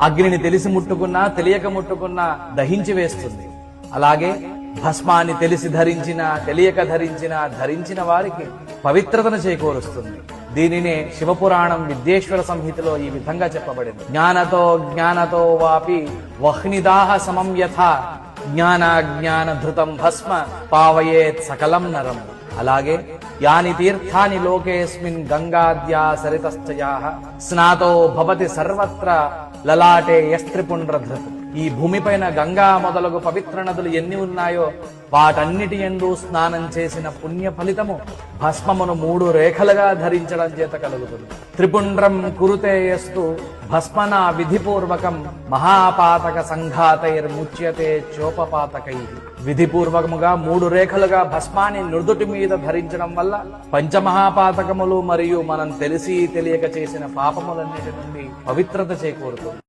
అగ్నిని తెలిసి ముట్టుకున్నా తెలియక ముట్టుకున్నా దహించి వేస్తుంది. అలాగే భస్మాన్ని తెలిసి ధరించిన తెలియక ధరించిన వారికి పవిత్రతను చేకూరుస్తుంది. దీనినే శివపురాణం విద్యేశ్వర సంహితలో ఈ విధంగా చెప్పబడింది. జ్ఞానతో వాపి వహ్నిదాహ సమం యథా జ్ఞాన ధృతం భస్మ పావయేత్ సకలం నరం. అలాగే యాని తీర్థాని లోకేస్మిన్ గంగాద్యా సరితశ్చయాః స్నాతో భవతి సర్వత్ర లలాటే యస్త్రిపుండ్రధృత్. ఈ భూమిపైన గంగా మొదలగు పవిత్ర నదులు ఎన్ని ఉన్నాయో వాటన్నిటి యందు స్నానం చేసిన పుణ్య ఫలితము భస్మమును 3 రేఖలుగా ధరించడం చేత కలుగుతుంది. త్రిపుండ్రం కురుతే యస్తు భస్మన విధిపూర్వకం మహాపాతక సంఘాతైర్ముచ్యతే చోపపాతకై. విధిపూర్వకముగా 3 రేఖలుగా భస్మాన్ని నుదుటి మీద ధరించడం వల్ల పంచమహాపాతకములు మరియు మనం తెలిసి తెలియక చేసిన పాపములన్నిటి నుండి పవిత్రత చేకూరుతుంది.